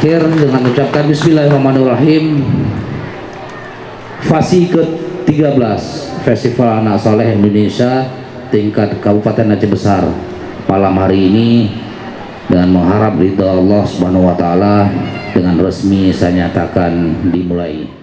berakhir dengan mengucapkan Bismillahirrahmanirrahim. Fasi ke-13 Festival Anak Saleh Indonesia tingkat Kabupaten Aceh Besar malam hari ini, dengan mengharap ridha Allah Subhanahu wa taala, dengan resmi saya nyatakan dimulai.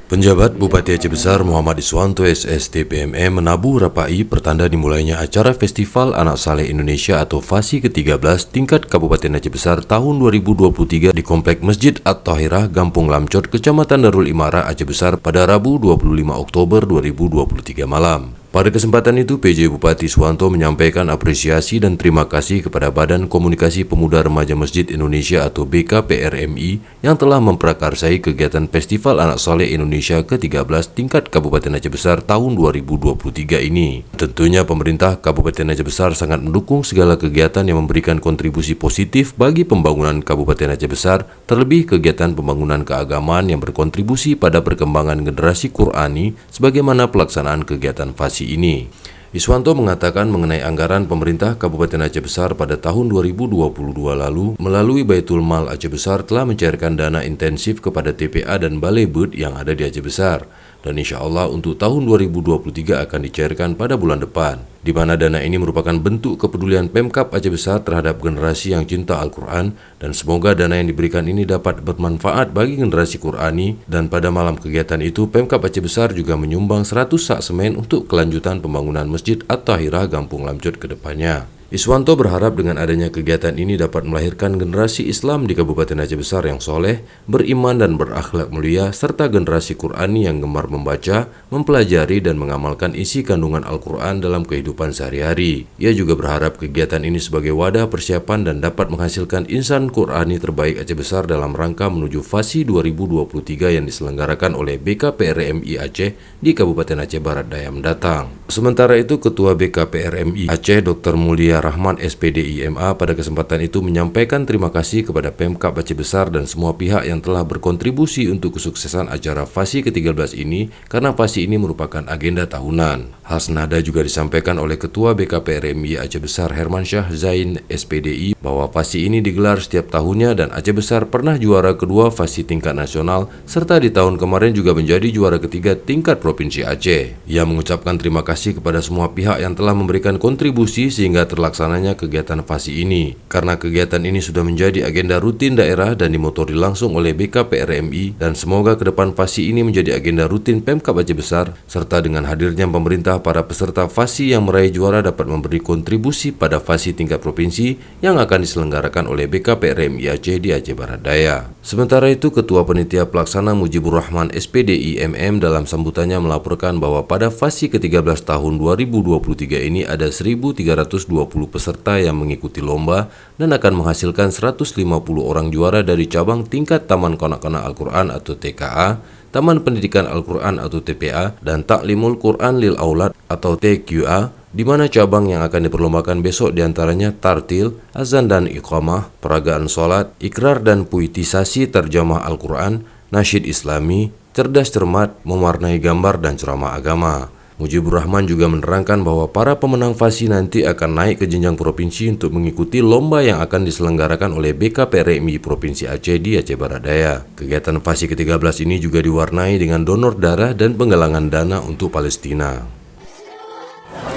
Penjabat Bupati Aceh Besar Muhammad Iswanto SST PME menabuh rapai pertanda dimulainya acara Festival Anak Saleh Indonesia atau Fasi ke-13 tingkat Kabupaten Aceh Besar tahun 2023 di Komplek Masjid At-Tahirah, Gampung Lamcot, Kecamatan Darul Imara, Aceh Besar pada Rabu 25 Oktober 2023 malam. Pada kesempatan itu, PJ Bupati Iswanto menyampaikan apresiasi dan terima kasih kepada Badan Komunikasi Pemuda Remaja Masjid Indonesia atau BKPRMI yang telah memprakarsai kegiatan Festival Anak Saleh Indonesia ke-13 tingkat Kabupaten Aceh Besar tahun 2023 ini. Tentunya pemerintah Kabupaten Aceh Besar sangat mendukung segala kegiatan yang memberikan kontribusi positif bagi pembangunan Kabupaten Aceh Besar, terlebih kegiatan pembangunan keagamaan yang berkontribusi pada perkembangan generasi Qur'ani sebagaimana pelaksanaan kegiatan Fasi ini. Iswanto mengatakan mengenai anggaran pemerintah Kabupaten Aceh Besar pada tahun 2022 lalu melalui Baitul Mal Aceh Besar telah mencairkan dana intensif kepada TPA dan Balai Bud yang ada di Aceh Besar, dan insya Allah untuk tahun 2023 akan dicairkan pada bulan depan, di mana dana ini merupakan bentuk kepedulian Pemkab Aceh Besar terhadap generasi yang cinta Al-Quran, dan semoga dana yang diberikan ini dapat bermanfaat bagi generasi Qur'ani. Dan pada malam kegiatan itu, Pemkab Aceh Besar juga menyumbang 100 sak semen untuk kelanjutan pembangunan Masjid At-Tahirah Gampung Lamcot ke depannya. Iswanto berharap dengan adanya kegiatan ini dapat melahirkan generasi Islam di Kabupaten Aceh Besar yang soleh, beriman dan berakhlak mulia, serta generasi Qur'ani yang gemar membaca, mempelajari dan mengamalkan isi kandungan Al-Quran dalam kehidupan sehari-hari. Ia juga berharap kegiatan ini sebagai wadah persiapan dan dapat menghasilkan insan Qur'ani terbaik Aceh Besar dalam rangka menuju Fasi 2023 yang diselenggarakan oleh BKPRMI Aceh di Kabupaten Aceh Barat Daya mendatang. Sementara itu, Ketua BKPRMI Aceh Dr. Mulia Rahman SPDI MA pada kesempatan itu menyampaikan terima kasih kepada Pemkab Aceh Besar dan semua pihak yang telah berkontribusi untuk kesuksesan acara Fasi ke-13 ini, karena Fasi ini merupakan agenda tahunan. Hal senada juga disampaikan oleh Ketua BKPRMI Aceh Besar Hermansyah Zain SPDI bahwa Fasi ini digelar setiap tahunnya dan Aceh Besar pernah juara kedua Fasi tingkat nasional, serta di tahun kemarin juga menjadi juara ketiga tingkat Provinsi Aceh. Ia mengucapkan terima kasih kepada semua pihak yang telah memberikan kontribusi sehingga terlaksananya kegiatan Fasi ini, karena kegiatan ini sudah menjadi agenda rutin daerah dan dimotori langsung oleh BKPRMI, dan semoga ke depan Fasi ini menjadi agenda rutin Pemkab Aceh Besar, serta dengan hadirnya pemerintah, para peserta Fasi yang meraih juara dapat memberi kontribusi pada Fasi tingkat provinsi yang akan diselenggarakan oleh BKPRMI Aceh di Aceh Barat Daya. Sementara itu, Ketua Panitia Pelaksana Mujibur Rahman SPDI MM dalam sambutannya melaporkan bahwa pada Fasi ke-13 tahun 2023 ini ada 1.320 peserta yang mengikuti lomba dan akan menghasilkan 150 orang juara dari cabang tingkat Taman Kanak-Kanak Al-Quran atau TKA, Taman Pendidikan Al-Quran atau TPA, dan Taklimul Quran Lil Aulad atau TQA, di mana cabang yang akan diperlombakan besok diantaranya tartil, azan dan iqamah, peragaan sholat, ikrar dan puitisasi terjemah Al-Quran, nasyid islami, cerdas cermat, mewarnai gambar dan ceramah agama. Mujibur Rahman juga menerangkan bahwa para pemenang Fasi nanti akan naik ke jenjang provinsi untuk mengikuti lomba yang akan diselenggarakan oleh BKPRMI Provinsi Aceh di Aceh Barat Daya. Kegiatan Fasi ke-13 ini juga diwarnai dengan donor darah dan penggalangan dana untuk Palestina.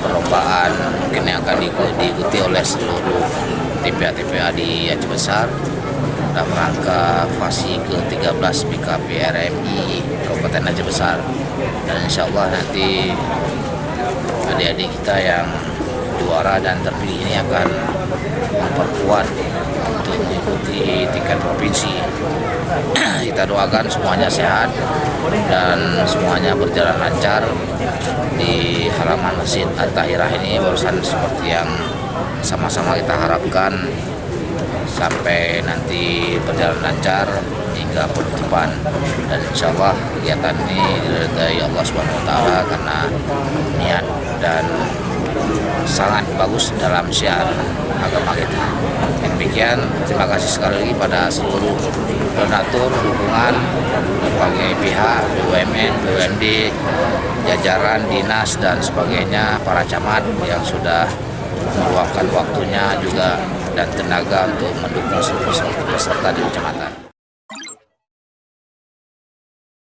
Perlombaan mungkin yang akan diikuti oleh seluruh TPA-TPA di Aceh Besar dalam rangka Fasi ke-13 BKPRMI Kabupaten Aceh Besar, dan insya Allah nanti adik-adik kita yang juara dan terpilih ini akan memperkuat untuk mengikuti tingkat provinsi. Kita doakan semuanya sehat dan semuanya berjalan lancar di halaman Masjid At-Tahirah ini, barusan seperti yang sama-sama kita harapkan, sampai nanti berjalan lancar hingga penutupan. Dan insya Allah kegiatan ini diridhai Allah Subhanahu wa taala karena niat dan sangat bagus dalam syiar agama kita. Demikian, terima kasih sekali lagi pada seluruh donatur, dukungan berbagai pihak, BUMN, BUMD, jajaran dinas dan sebagainya, para camat yang sudah meluangkan waktunya juga dan tenaga untuk mendukung seluruh peserta di kecamatan.